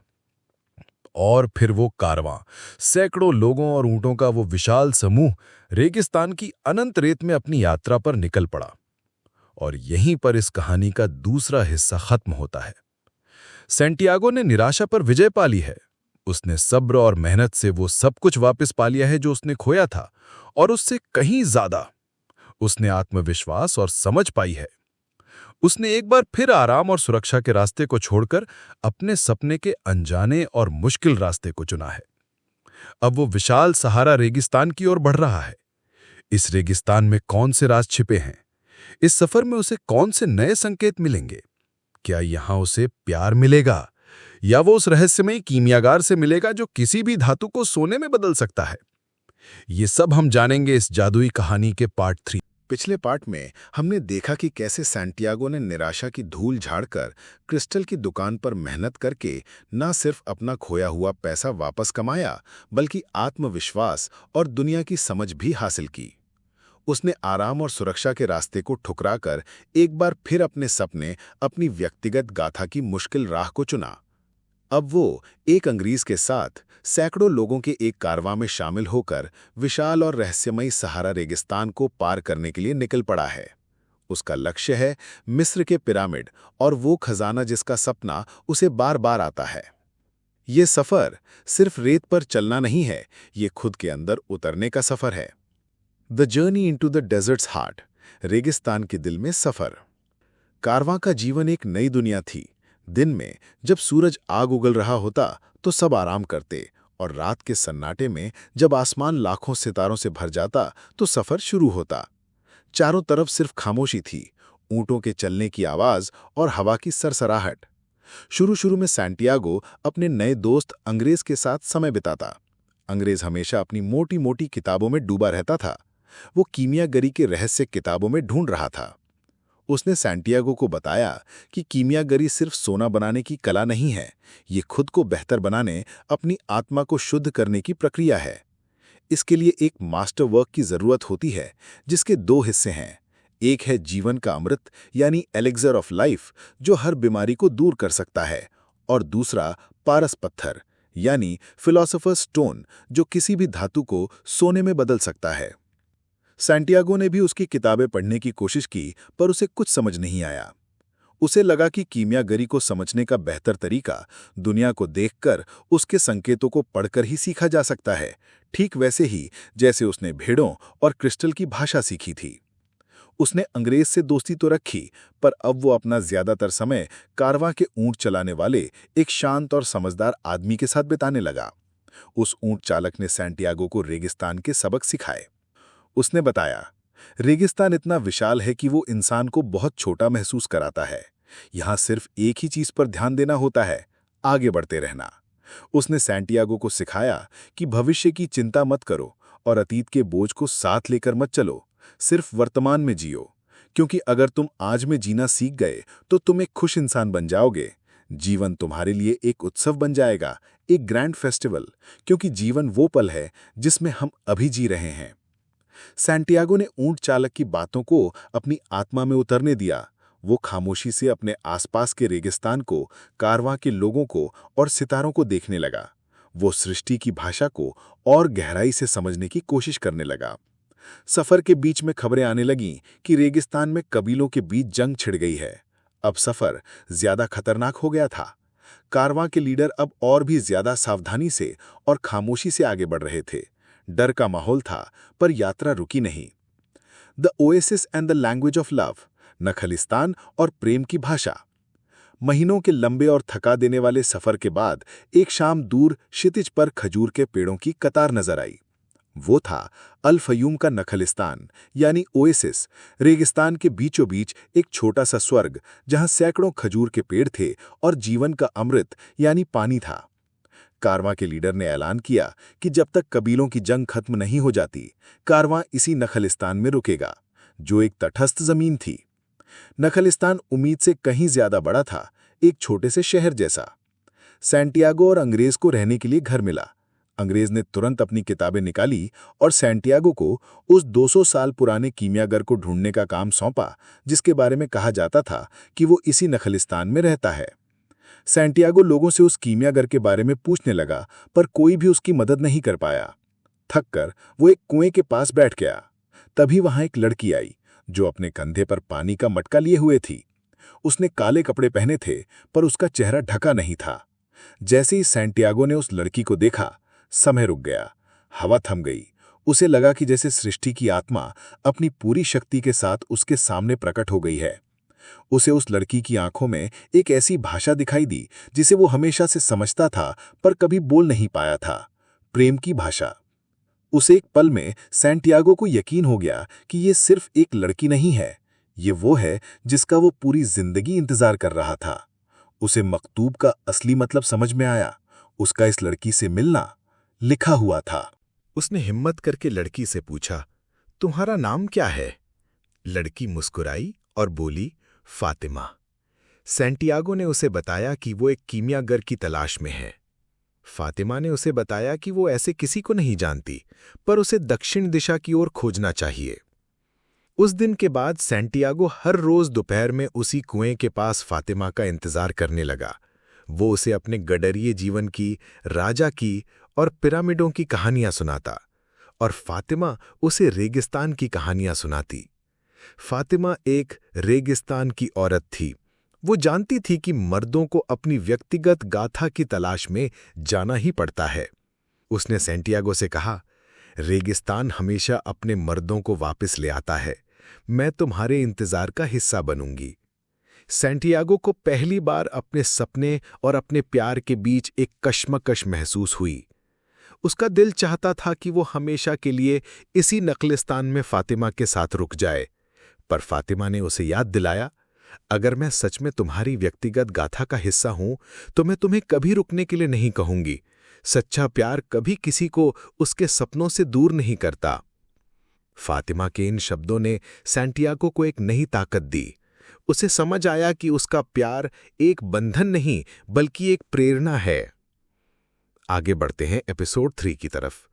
और फिर वो कारवां, सैकड़ों लोगों और ऊंटों का वो विशाल समूह रेगिस्तान की अनंत रेत में अपनी यात्रा पर निकल पड़ा। और यहीं पर इस कहानी का दूसरा हिस्सा खत्म होता है। सैंटियागो ने निराशा पर विजय पा ली है। उसने सब्र और मेहनत से वो सब कुछ वापस पा लिया है जो उसने खोया था, और उससे कहीं ज्यादा उसने आत्मविश्वास और समझ पाई है। उसने एक बार फिर आराम और सुरक्षा के रास्ते को छोड़कर अपने सपने के अनजाने और मुश्किल रास्ते को चुना है। अब वो विशाल सहारा रेगिस्तान की ओर बढ़ रहा है। इस रेगिस्तान में कौन से राज छिपे हैं? इस सफर में उसे कौन से नए संकेत मिलेंगे? क्या यहां उसे प्यार मिलेगा, या वो उस रहस्यमयी कीमियागार से मिलेगा जो किसी भी धातु को सोने में बदल सकता है? ये सब हम जानेंगे इस जादुई कहानी के पार्ट 3। पिछले पार्ट में हमने देखा कि कैसे सैंटियागो ने निराशा की धूल झाड़कर क्रिस्टल की दुकान पर मेहनत करके न सिर्फ अपना खोया हुआ पैसा वापस कमाया, बल्कि आत्मविश्वास और दुनिया की समझ भी हासिल की। उसने आराम और सुरक्षा के रास्ते को ठुकराकर एक बार फिर अपने सपने, अपनी व्यक्तिगत गाथा की मुश्किल राह को चुना। अब वो एक अंग्रेज के साथ सैकड़ों लोगों के एक कारवां में शामिल होकर विशाल और रहस्यमयी सहारा रेगिस्तान को पार करने के लिए निकल पड़ा है। उसका लक्ष्य है मिस्र के पिरामिड और वो खजाना जिसका सपना उसे बार बार आता है। ये सफर सिर्फ रेत पर चलना नहीं है, ये खुद के अंदर उतरने का सफर है। The journey into the desert's heart, रेगिस्तान के दिल में सफर। कारवां का जीवन एक नई दुनिया थी। दिन में जब सूरज आग उगल रहा होता तो सब आराम करते, और रात के सन्नाटे में जब आसमान लाखों सितारों से भर जाता तो सफर शुरू होता। चारों तरफ सिर्फ खामोशी थी, ऊंटों के चलने की आवाज और हवा की सरसराहट। शुरू शुरू में सैंटियागो अपने नए दोस्त अंग्रेज के साथ समय बिताता। अंग्रेज हमेशा अपनी मोटी मोटी किताबों में डूबा रहता था। वो कीमियागरी के रहस्य किताबों में ढूंढ रहा था। उसने सैंटियागो को बताया कि कीमियागरी सिर्फ सोना बनाने की कला नहीं है, ये खुद को बेहतर बनाने, अपनी आत्मा को शुद्ध करने की प्रक्रिया है। इसके लिए एक मास्टर वर्क की जरूरत होती है, जिसके दो हिस्से हैं। एक है जीवन का अमृत यानी एलिक्सर ऑफ लाइफ, जो हर बीमारी को दूर कर सकता है, और दूसरा पारस पत्थर यानी फिलोसोफर्स स्टोन, जो किसी भी धातु को सोने में बदल सकता है। सैंटियागो ने भी उसकी किताबें पढ़ने की कोशिश की, पर उसे कुछ समझ नहीं आया। उसे लगा कि कीमियागरी को समझने का बेहतर तरीका दुनिया को देखकर, उसके संकेतों को पढ़कर ही सीखा जा सकता है, ठीक वैसे ही जैसे उसने भेड़ों और क्रिस्टल की भाषा सीखी थी। उसने अंग्रेज से दोस्ती तो रखी, पर अब वो अपना ज्यादातर समय कारवां के ऊंट चलाने वाले एक शांत और समझदार आदमी के साथ बिताने लगा। उस ऊंट चालक ने सैंटियागो को रेगिस्तान के सबक सिखाए। उसने बताया, रेगिस्तान इतना विशाल है कि वो इंसान को बहुत छोटा महसूस कराता है। यहां सिर्फ एक ही चीज पर ध्यान देना होता है, आगे बढ़ते रहना। उसने सैंटियागो को सिखाया कि भविष्य की चिंता मत करो और अतीत के बोझ को साथ लेकर मत चलो, सिर्फ वर्तमान में जियो। क्योंकि अगर तुम आज में जीना सीख गए तो तुम एक खुश इंसान बन जाओगे। जीवन तुम्हारे लिए एक उत्सव बन जाएगा, एक ग्रैंड फेस्टिवल, क्योंकि जीवन वो पल है जिसमें हम अभी जी रहे हैं। सैंटियागो ने ऊंट चालक की बातों को अपनी आत्मा में उतरने दिया। वो खामोशी से अपने आसपास के रेगिस्तान को, कारवां के लोगों को और सितारों को देखने लगा। वो सृष्टि की भाषा को और गहराई से समझने की कोशिश करने लगा। सफर के बीच में खबरें आने लगीं कि रेगिस्तान में कबीलों के बीच जंग छिड़ गई है। अब सफर ज्यादा खतरनाक हो गया था। कारवां के लीडर अब और भी ज्यादा सावधानी से और खामोशी से आगे बढ़ रहे थे। डर का माहौल था, पर यात्रा रुकी नहीं। The oasis and the language of love, नखलिस्तान और प्रेम की भाषा। महीनों के लंबे और थका देने वाले सफर के बाद एक शाम दूर क्षितिज पर खजूर के पेड़ों की कतार नजर आई। वो था अल फयूम का नखलिस्तान, यानी ओएसिस, रेगिस्तान के बीचों बीच एक छोटा सा स्वर्ग जहां सैकड़ों खजूर के पेड़ थे और जीवन का अमृत यानी पानी था। कारवां के लीडर ने ऐलान किया कि जब तक कबीलों की जंग खत्म नहीं हो जाती, कारवां इसी नखलिस्तान में रुकेगा, जो एक तटस्थ जमीन थी। नखलिस्तान उम्मीद से कहीं ज्यादा बड़ा था, एक छोटे से शहर जैसा। सैंटियागो और अंग्रेज को रहने के लिए घर मिला। अंग्रेज ने तुरंत अपनी किताबें निकाली और सैंटियागो को उस 200 साल पुराने कीमियागर को ढूंढने का काम सौंपा, जिसके बारे में कहा जाता था कि वो इसी नखलिस्तान में रहता है। सैंटियागो लोगों से उस कीमियागर के बारे में पूछने लगा, पर कोई भी उसकी मदद नहीं कर पाया। थककर वो एक कुएं के पास बैठ गया। तभी वहां एक लड़की आई, जो अपने कंधे पर पानी का मटका लिए हुए थी। उसने काले कपड़े पहने थे, पर उसका चेहरा ढका नहीं था। जैसे ही सैंटियागो ने उस लड़की को देखा, समय रुक गया, हवा थम गई। उसे लगा कि जैसे सृष्टि की आत्मा अपनी पूरी शक्ति के साथ उसके सामने प्रकट हो गई है। उसे उस लड़की की आंखों में एक ऐसी भाषा दिखाई दी जिसे वो हमेशा से समझता था, पर कभी बोल नहीं पाया था। प्रेम की भाषा। उसे एक पल में सैंटियागो को यकीन हो गया कि ये सिर्फ एक लड़की नहीं है, ये वो है जिसका वो पूरी जिंदगी इंतजार कर रहा था। उसे मकतूब का असली मतलब समझ में आया। उसका इस लड़की से मिलना लिखा हुआ था। उसने हिम्मत करके लड़की से पूछा, तुम्हारा नाम क्या है? लड़की मुस्कुराई और बोली, फातिमा। सैंटियागो ने उसे बताया कि वो एक कीमियागर की तलाश में है। फातिमा ने उसे बताया कि वो ऐसे किसी को नहीं जानती, पर उसे दक्षिण दिशा की ओर खोजना चाहिए। उस दिन के बाद सैंटियागो हर रोज दोपहर में उसी कुएं के पास फातिमा का इंतजार करने लगा। वो उसे अपने गडरिये जीवन की, राजा की और पिरामिडों की कहानियां सुनाता, और फातिमा उसे रेगिस्तान की कहानियां सुनाती। फातिमा एक रेगिस्तान की औरत थी। वो जानती थी कि मर्दों को अपनी व्यक्तिगत गाथा की तलाश में जाना ही पड़ता है। उसने सैंटियागो से कहा, रेगिस्तान हमेशा अपने मर्दों को वापस ले आता है। मैं तुम्हारे इंतजार का हिस्सा बनूंगी। सैंटियागो को पहली बार अपने सपने और अपने प्यार के बीच एक कश्मकश महसूस हुई। उसका दिल चाहता था कि वो हमेशा के लिए इसी नखलिस्तान में फातिमा के साथ रुक जाए, पर फातिमा ने उसे याद दिलाया, अगर मैं सच में तुम्हारी व्यक्तिगत गाथा का हिस्सा हूं तो मैं तुम्हें कभी रुकने के लिए नहीं कहूंगी। सच्चा प्यार कभी किसी को उसके सपनों से दूर नहीं करता। फातिमा के इन शब्दों ने सैंटियागो को एक नई ताकत दी। उसे समझ आया कि उसका प्यार एक बंधन नहीं बल्कि एक प्रेरणा है। आगे बढ़ते हैं एपिसोड 3 की तरफ।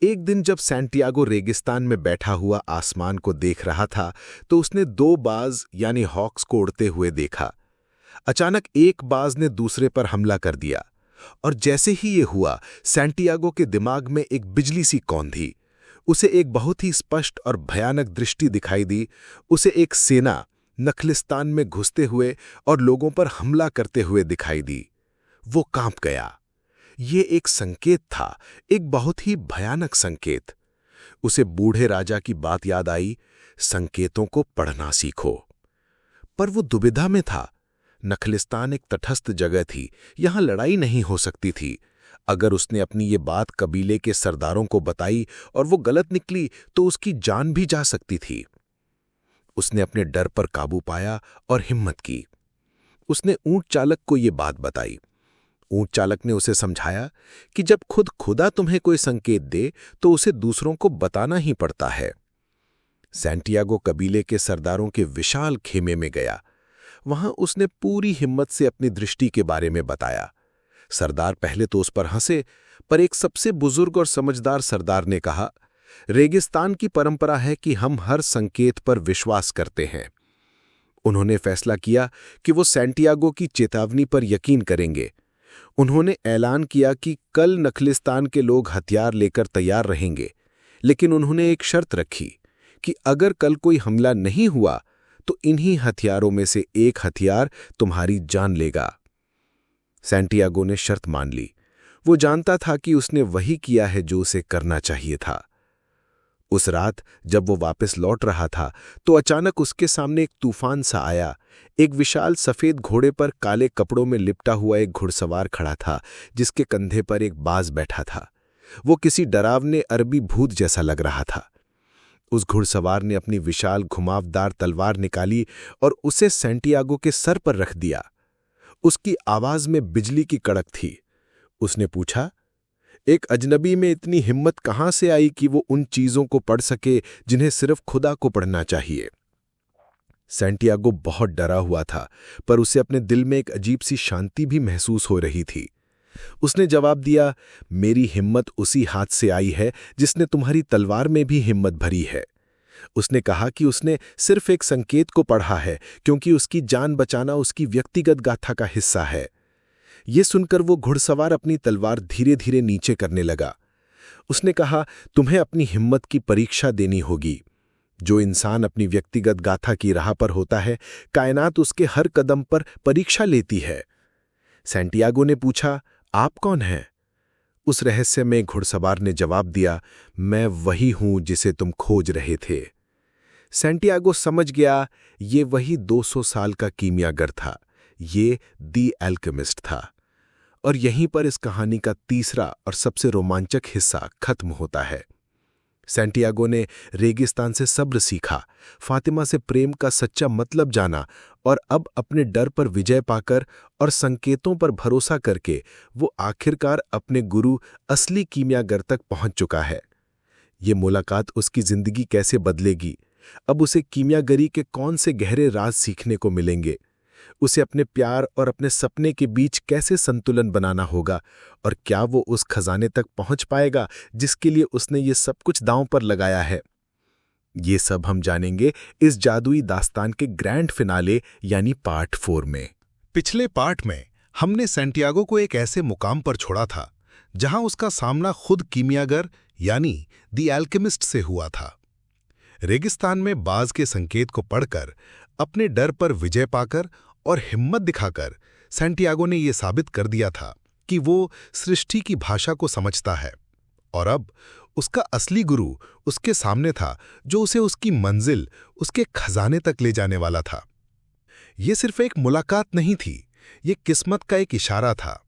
एक दिन जब सैंटियागो रेगिस्तान में बैठा हुआ आसमान को देख रहा था, तो उसने 2 बाज यानी हॉक्स को उड़ते हुए देखा। अचानक एक बाज ने दूसरे पर हमला कर दिया, और जैसे ही ये हुआ, सैंटियागो के दिमाग में एक बिजली सी कौंधी। उसे एक बहुत ही स्पष्ट और भयानक दृष्टि दिखाई दी। उसे एक सेना नखलिस्तान में घुसते हुए और लोगों पर हमला करते हुए दिखाई दी। वो कांप गया। ये एक संकेत था, एक बहुत ही भयानक संकेत। उसे बूढ़े राजा की बात याद आई, संकेतों को पढ़ना सीखो। पर वो दुविधा में था। नखलिस्तान एक तटस्थ जगह थी, यहां लड़ाई नहीं हो सकती थी। अगर उसने अपनी ये बात कबीले के सरदारों को बताई और वो गलत निकली तो उसकी जान भी जा सकती थी। उसने अपने डर पर काबू पाया और हिम्मत की। उसने ऊंट चालक को ये बात बताई। ऊंट चालक ने उसे समझाया कि जब खुद खुदा तुम्हें कोई संकेत दे तो उसे दूसरों को बताना ही पड़ता है। सैंटियागो कबीले के सरदारों के विशाल खेमे में गया। वहां उसने पूरी हिम्मत से अपनी दृष्टि के बारे में बताया। सरदार पहले तो उस पर हंसे, पर एक सबसे बुजुर्ग और समझदार सरदार ने कहा, रेगिस्तान की परंपरा है कि हम हर संकेत पर विश्वास करते हैं। उन्होंने फैसला किया कि वो सैंटियागो की चेतावनी पर यकीन करेंगे। उन्होंने ऐलान किया कि कल नखलिस्तान के लोग हथियार लेकर तैयार रहेंगे, लेकिन उन्होंने एक शर्त रखी कि अगर कल कोई हमला नहीं हुआ तो इन्हीं हथियारों में से एक हथियार तुम्हारी जान लेगा। सैंटियागो ने शर्त मान ली। वो जानता था कि उसने वही किया है जो उसे करना चाहिए था। उस रात जब वो वापस लौट रहा था तो अचानक उसके सामने एक तूफान सा आया। एक विशाल सफेद घोड़े पर काले कपड़ों में लिपटा हुआ एक घुड़सवार खड़ा था, जिसके कंधे पर एक बाज बैठा था। वो किसी डरावने अरबी भूत जैसा लग रहा था। उस घुड़सवार ने अपनी विशाल घुमावदार तलवार निकाली और उसे सैंटियागो के सर पर रख दिया। उसकी आवाज में बिजली की कड़क थी। उसने पूछा, एक अजनबी में इतनी हिम्मत कहां से आई कि वो उन चीजों को पढ़ सके जिन्हें सिर्फ खुदा को पढ़ना चाहिए? सैंटियागो बहुत डरा हुआ था, पर उसे अपने दिल में एक अजीब सी शांति भी महसूस हो रही थी। उसने जवाब दिया, मेरी हिम्मत उसी हाथ से आई है जिसने तुम्हारी तलवार में भी हिम्मत भरी है। उसने कहा कि उसने सिर्फ एक संकेत को पढ़ा है, क्योंकि उसकी जान बचाना उसकी व्यक्तिगत गाथा का हिस्सा है। ये सुनकर वो घुड़सवार अपनी तलवार धीरे धीरे नीचे करने लगा। उसने कहा, तुम्हें अपनी हिम्मत की परीक्षा देनी होगी। जो इंसान अपनी व्यक्तिगत गाथा की राह पर होता है, कायनात उसके हर कदम पर परीक्षा लेती है। सैंटियागो ने पूछा, आप कौन हैं? उस रहस्यमय घुड़सवार ने जवाब दिया, मैं वही हूं जिसे तुम खोज रहे थे। सैंटियागो समझ गया, ये वही 200 साल का कीमियागर था। ये दी एल्केमिस्ट था। और यहीं पर इस कहानी का तीसरा और सबसे रोमांचक हिस्सा खत्म होता है। सैंटियागो ने रेगिस्तान से सब्र सीखा, फातिमा से प्रेम का सच्चा मतलब जाना और अब अपने डर पर विजय पाकर और संकेतों पर भरोसा करके वो आखिरकार अपने गुरु असली कीमियागर तक पहुंच चुका है। ये मुलाकात उसकी जिंदगी कैसे बदलेगी? अब उसे कीमियागरी के कौन से गहरे राज सीखने को मिलेंगे? उसे अपने प्यार और अपने सपने के बीच कैसे संतुलन बनाना होगा? और क्या वो उस खजाने तक पहुंच पाएगा जिसके लिए उसने ये सब कुछ दांव पर लगाया है? ये सब हम जानेंगे इस जादुई दास्तान के ग्रैंड फिनाले यानी पार्ट 4 में। पिछले पार्ट में हमने सैंटियागो को एक ऐसे मुकाम पर छोड़ा था जहां उसका सामना खुद कीमियागर यानी दी एल्केमिस्ट से हुआ था। रेगिस्तान में बाज के संकेत को पढ़कर, अपने डर पर विजय पाकर और हिम्मत दिखाकर सैंटियागो ने यह साबित कर दिया था कि वो सृष्टि की भाषा को समझता है। और अब उसका असली गुरु उसके सामने था, जो उसे उसकी मंजिल, उसके खजाने तक ले जाने वाला था। ये सिर्फ एक मुलाकात नहीं थी, ये किस्मत का एक इशारा था।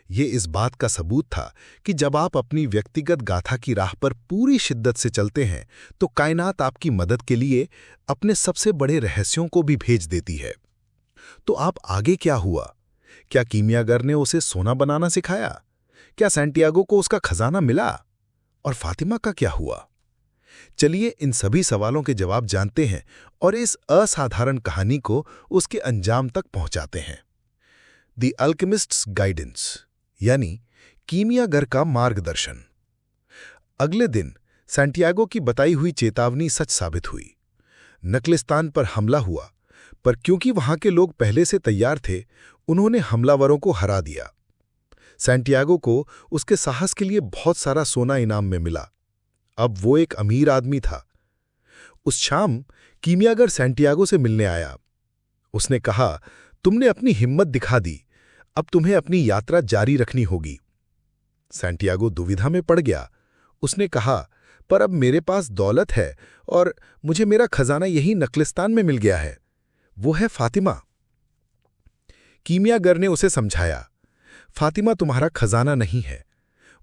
ये इस बात का सबूत था कि जब आप अपनी व्यक्तिगत गाथा की राह पर पूरी शिद्दत से चलते हैं तो कायनात आपकी मदद के लिए अपने सबसे बड़े रहस्यों को भी भेज देती है। तो आप आगे क्या हुआ? क्या कीमियागर ने उसे सोना बनाना सिखाया? क्या सैंटियागो को उसका खजाना मिला? और फातिमा का क्या हुआ? चलिए इन सभी सवालों के जवाब जानते हैं और इस असाधारण कहानी को उसके अंजाम तक पहुंचाते हैं। द अल्केमिस्ट्स गाइडेंस यानी कीमियागर का मार्गदर्शन। अगले दिन सैंटियागो की बताई हुई चेतावनी सच साबित हुई। नकलिस्तान पर हमला हुआ, पर क्योंकि वहां के लोग पहले से तैयार थे, उन्होंने हमलावरों को हरा दिया। सैंटियागो को उसके साहस के लिए बहुत सारा सोना इनाम में मिला। अब वो एक अमीर आदमी था। उस शाम कीमियागर सैंटियागो से मिलने आया। उसने कहा, तुमने अपनी हिम्मत दिखा दी, अब तुम्हें अपनी यात्रा जारी रखनी होगी। सैंटियागो दुविधा में पड़ गया। उसने कहा, पर अब मेरे पास दौलत है और मुझे मेरा खजाना यही नकलिस्तान में मिल गया है। वो है फातिमा। कीमियागर ने उसे समझाया, फातिमा तुम्हारा खजाना नहीं है,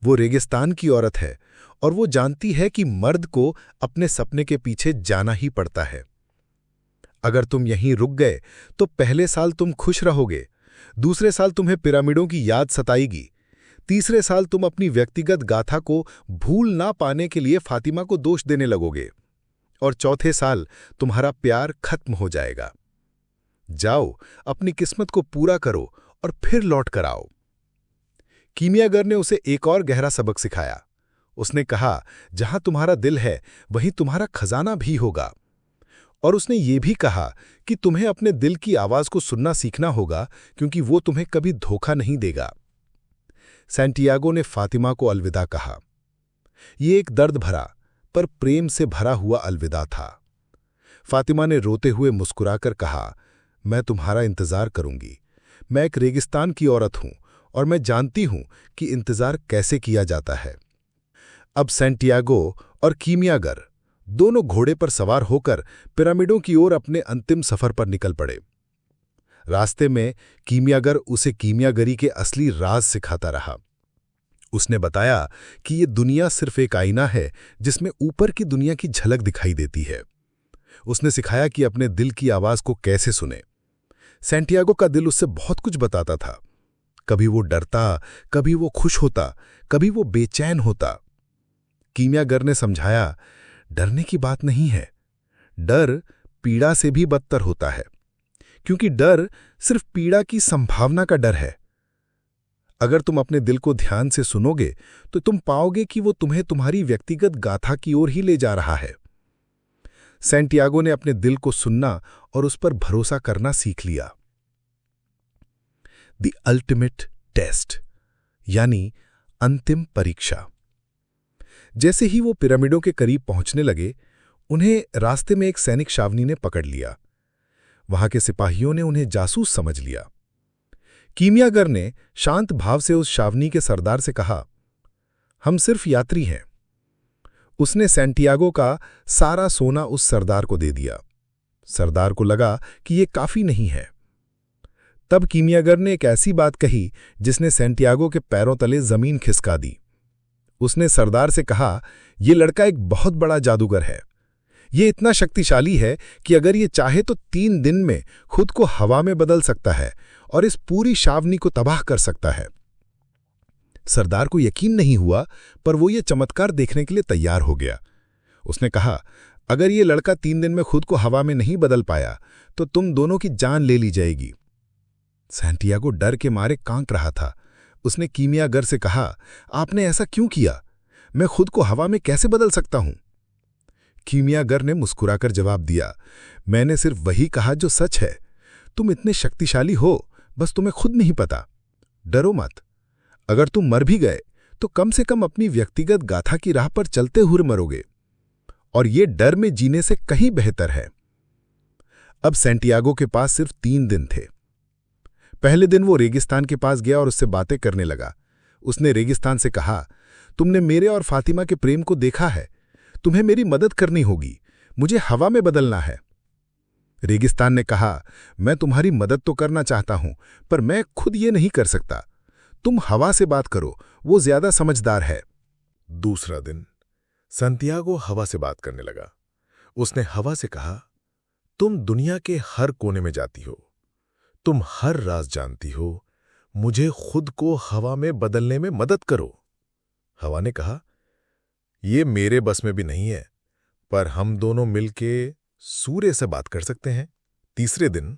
वो रेगिस्तान की औरत है और वो जानती है कि मर्द को अपने सपने के पीछे जाना ही पड़ता है। अगर तुम यहीं रुक गए तो पहले साल तुम खुश रहोगे, दूसरे साल तुम्हें पिरामिडों की याद सताएगी, तीसरे साल तुम अपनी व्यक्तिगत गाथा को भूल ना पाने के लिए फातिमा को दोष देने लगोगे और चौथे साल तुम्हारा प्यार खत्म हो जाएगा। जाओ, अपनी किस्मत को पूरा करो और फिर लौट कर आओ। कीमियागर ने उसे एक और गहरा सबक सिखाया। उसने कहा, जहां तुम्हारा दिल है वहीं तुम्हारा खजाना भी होगा। और उसने ये भी कहा कि तुम्हें अपने दिल की आवाज को सुनना सीखना होगा, क्योंकि वो तुम्हें कभी धोखा नहीं देगा। सैंटियागो ने फातिमा को अलविदा कहा। ये एक दर्द भरा पर प्रेम से भरा हुआ अलविदा था। फातिमा ने रोते हुए मुस्कुराकर कहा, मैं तुम्हारा इंतजार करूंगी। मैं एक रेगिस्तान की औरत हूं और मैं जानती हूं कि इंतजार कैसे किया जाता है। अब सैंटियागो और कीमियागर दोनों घोड़े पर सवार होकर पिरामिडों की ओर अपने अंतिम सफर पर निकल पड़े। रास्ते में कीमियागर उसे कीमियागरी के असली राज सिखाता रहा। उसने बताया कि ये दुनिया सिर्फ एक आईना है जिसमें ऊपर की दुनिया की झलक दिखाई देती है। उसने सिखाया कि अपने दिल की आवाज को कैसे सुने। सैंटियागो का दिल उससे बहुत कुछ बताता था। कभी वो डरता, कभी वो खुश होता, कभी वो बेचैन होता। कीमियागर ने समझाया, डरने की बात नहीं है, डर पीड़ा से भी बदतर होता है, क्योंकि डर सिर्फ पीड़ा की संभावना का डर है। अगर तुम अपने दिल को ध्यान से सुनोगे तो तुम पाओगे कि वो तुम्हें तुम्हारी व्यक्तिगत गाथा की ओर ही ले जा रहा है। सैंटियागो ने अपने दिल को सुनना और उस पर भरोसा करना सीख लिया। द अल्टीमेट टेस्ट, यानी अंतिम परीक्षा। जैसे ही वो पिरामिडों के करीब पहुंचने लगे, उन्हें रास्ते में एक सैनिक छावनी ने पकड़ लिया। वहां के सिपाहियों ने उन्हें जासूस समझ लिया। कीमियागर ने शांत भाव से उस छावनी के सरदार से कहा, हम सिर्फ यात्री हैं। उसने सैंटियागो का सारा सोना उस सरदार को दे दिया। सरदार को लगा कि ये काफी नहीं है। तब कीमियागर ने एक ऐसी बात कही जिसने सैंटियागो के पैरों तले जमीन खिसका दी। उसने सरदार से कहा, यह लड़का एक बहुत बड़ा जादूगर है। ये इतना शक्तिशाली है कि अगर ये चाहे तो 3 दिन में खुद को हवा में बदल सकता है और इस पूरी छावनी को तबाह कर सकता है। सरदार को यकीन नहीं हुआ, पर वो ये चमत्कार देखने के लिए तैयार हो गया। उसने कहा, अगर ये लड़का 3 दिन में खुद को हवा में नहीं बदल पाया तो तुम दोनों की जान ले ली जाएगी। सैंटियागो डर के मारे कांप रहा था। उसने कीमियागर से कहा, आपने ऐसा क्यों किया? मैं खुद को हवा में कैसे बदल सकता हूं? कीमियागर ने मुस्कुराकर जवाब दिया, मैंने सिर्फ वही कहा जो सच है। तुम इतने शक्तिशाली हो, बस तुम्हें खुद नहीं पता। डरो मत। अगर तुम मर भी गए तो कम से कम अपनी व्यक्तिगत गाथा की राह पर चलते हुए मरोगे, और ये डर में जीने से कहीं बेहतर है। अब सैंटियागो के पास सिर्फ 3 दिन थे। पहले दिन वो रेगिस्तान के पास गया और उससे बातें करने लगा। उसने रेगिस्तान से कहा, तुमने मेरे और फातिमा के प्रेम को देखा है। तुम्हें मेरी मदद करनी होगी। मुझे हवा में बदलना है। रेगिस्तान ने कहा, मैं तुम्हारी मदद तो करना चाहता हूं, पर मैं खुद ये नहीं कर सकता। तुम हवा से बात करो, वो ज्यादा समझदार है। दूसरा दिन सैंटियागो हवा से बात करने लगा। उसने हवा से कहा, तुम दुनिया के हर कोने में जाती हो, तुम हर राज जानती हो, मुझे खुद को हवा में बदलने में मदद करो। हवा ने कहा, ये मेरे बस में भी नहीं है, पर हम दोनों मिलके सूर्य से बात कर सकते हैं। तीसरे दिन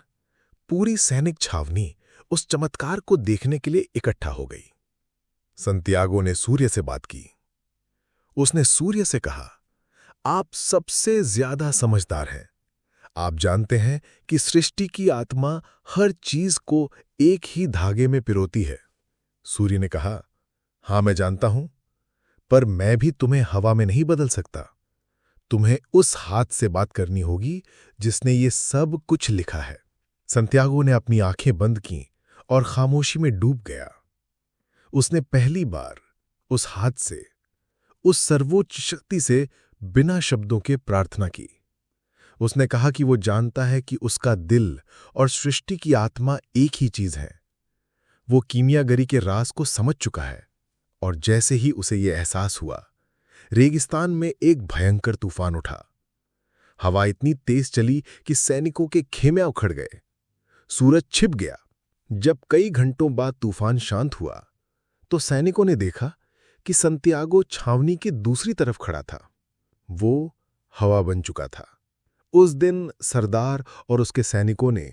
पूरी सैनिक छावनी उस चमत्कार को देखने के लिए इकट्ठा हो गई। सैंटियागो ने सूर्य से बात की। उसने सूर्य से कहा, आप सबसे ज्यादा समझदार हैं। आप जानते हैं कि सृष्टि की आत्मा हर चीज को एक ही धागे में पिरोती है। सूर्य ने कहा, हां मैं जानता हूं, पर मैं भी तुम्हें हवा में नहीं बदल सकता। तुम्हें उस हाथ से बात करनी होगी जिसने ये सब कुछ लिखा है। सैंटियागो ने अपनी आंखें बंद की और खामोशी में डूब गया। उसने पहली बार उस हाथ से, उस सर्वोच्च शक्ति से बिना शब्दों के प्रार्थना की। उसने कहा कि वो जानता है कि उसका दिल और सृष्टि की आत्मा एक ही चीज है। वो कीमियागरी के राज को समझ चुका है, और जैसे ही उसे यह एहसास हुआ, रेगिस्तान में एक भयंकर तूफान उठा। हवा इतनी तेज चली कि सैनिकों के खेमे उखड़ गए। सूरज छिप गया। जब कई घंटों बाद तूफान शांत हुआ तो सैनिकों ने देखा कि सैंटियागो छावनी के दूसरी तरफ खड़ा था। वो हवा बन चुका था। उस दिन सरदार और उसके सैनिकों ने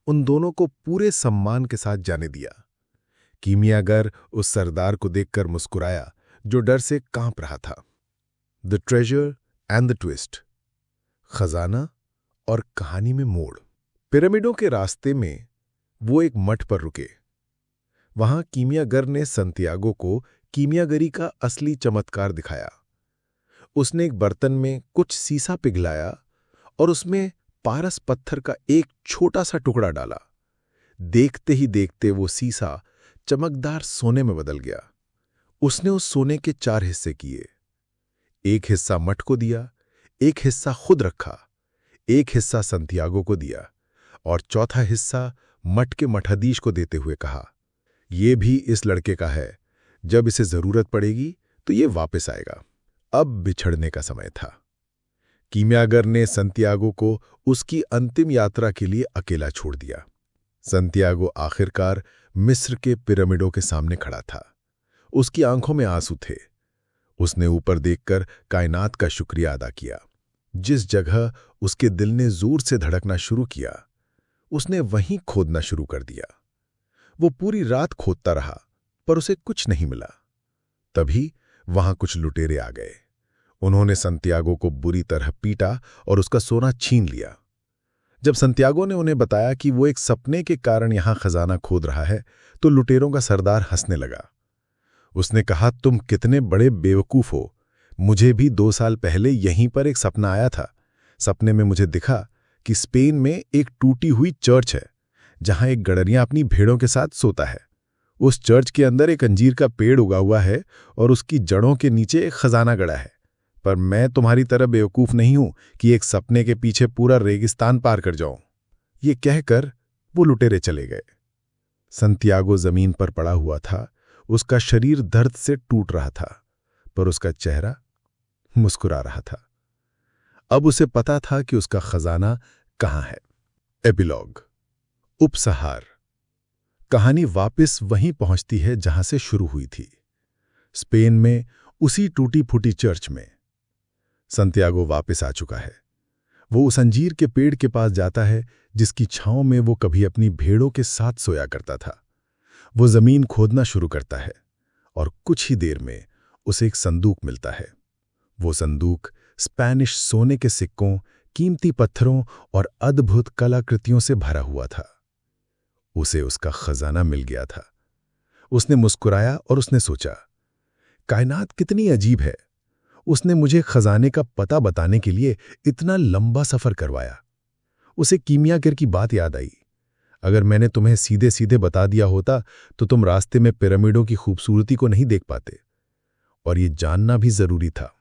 उन दोनों को पूरे सम्मान के साथ जाने दिया। कीमियागर उस सरदार को देखकर मुस्कुराया जो डर से कांप रहा था। The treasure and the twist, खजाना और कहानी में मोड़। पिरामिडों के रास्ते में वो एक मठ पर रुके। वहां कीमियागर ने सैंटियागो को कीमियागरी का असली चमत्कार दिखाया। उसने एक बर्तन में कुछ सीसा पिघलाया और उसमें पारस पत्थर का एक छोटा सा टुकड़ा डाला। देखते ही देखते वो सीसा चमकदार सोने में बदल गया। उसने उस सोने के 4 हिस्से किए। एक हिस्सा मठ को दिया, एक हिस्सा खुद रखा, एक हिस्सा संतियागो को दिया और चौथा हिस्सा मठ के मठाधीश को देते हुए कहा, ये भी इस लड़के का है, जब इसे जरूरत पड़ेगी तो ये वापस आएगा। अब बिछड़ने का समय था। कीमियागर ने संतियागो को उसकी अंतिम यात्रा के लिए अकेला छोड़ दिया। संतियागो आखिरकार मिस्र के पिरामिडों के सामने खड़ा था। उसकी आंखों में आंसू थे। उसने ऊपर देखकर कायनात का शुक्रिया अदा किया। जिस जगह उसके दिल ने जोर से धड़कना शुरू किया, उसने वहीं खोदना शुरू कर दिया। वो पूरी रात खोदता रहा, पर उसे कुछ नहीं मिला। तभी वहां कुछ लुटेरे आ गए। उन्होंने संतियागो को बुरी तरह पीटा और उसका सोना छीन लिया। जब संतियागो ने उन्हें बताया कि वो एक सपने के कारण यहां खजाना खोद रहा है, तो लुटेरों का सरदार हंसने लगा। उसने कहा, तुम कितने बड़े बेवकूफ हो। मुझे भी 2 साल पहले यहीं पर एक सपना आया था। सपने में मुझे दिखा कि स्पेन में एक टूटी हुई चर्च है, जहां एक गडरिया अपनी भेड़ों के साथ सोता है। उस चर्च के अंदर एक अंजीर का पेड़ उगा हुआ है और उसकी जड़ों के नीचे एक खजाना गड़ा है। पर मैं तुम्हारी तरह बेवकूफ नहीं हूं कि एक सपने के पीछे पूरा रेगिस्तान पार कर जाऊं। ये कहकर वो लुटेरे चले गए। संतियागो जमीन पर पड़ा हुआ था। उसका शरीर दर्द से टूट रहा था, पर उसका चेहरा मुस्कुरा रहा था। अब उसे पता था कि उसका खजाना कहां है। एपिलॉग, उपसंहार। कहानी वापस वहीं पहुंचती है जहां से शुरू हुई थी, स्पेन में, उसी टूटी फूटी चर्च में। संतियागो वापस आ चुका है। वो उस अंजीर के पेड़ के पास जाता है जिसकी छांव में वो कभी अपनी भेड़ों के साथ सोया करता था। वो जमीन खोदना शुरू करता है और कुछ ही देर में उसे एक संदूक मिलता है। वो संदूक स्पेनिश सोने के सिक्कों, कीमती पत्थरों और अद्भुत कलाकृतियों से भरा हुआ था। उसे उसका खजाना मिल गया था। उसने मुस्कुराया और उसने सोचा, कायनात कितनी अजीब है। उसने मुझे खजाने का पता बताने के लिए इतना लंबा सफर करवाया। उसे कीमियागर की बात याद आई। अगर मैंने तुम्हें सीधे सीधे बता दिया होता तो तुम रास्ते में पिरामिडों की खूबसूरती को नहीं देख पाते, और ये जानना भी जरूरी था।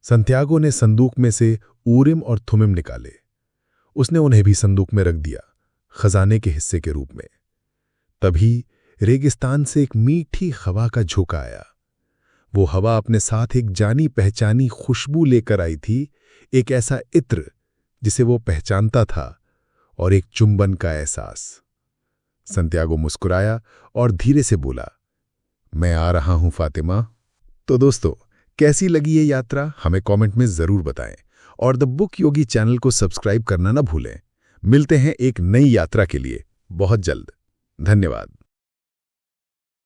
संतियागो ने संदूक में से ऊरिम और थुमिम निकाले। उसने उन्हें भी संदूक में रख दिया, खजाने के हिस्से के रूप में। तभी रेगिस्तान से एक मीठी हवा का झोंका आया। वो हवा अपने साथ एक जानी पहचानी खुशबू लेकर आई थी, एक ऐसा इत्र जिसे वो पहचानता था, और एक चुंबन का एहसास। संतियागो मुस्कुराया और धीरे से बोला, मैं आ रहा हूं फातिमा। तो दोस्तों, कैसी लगी ये यात्रा हमें कमेंट में जरूर बताएं, और द बुक योगी चैनल को सब्सक्राइब करना ना भूलें। मिलते हैं एक नई यात्रा के लिए बहुत जल्द। धन्यवाद।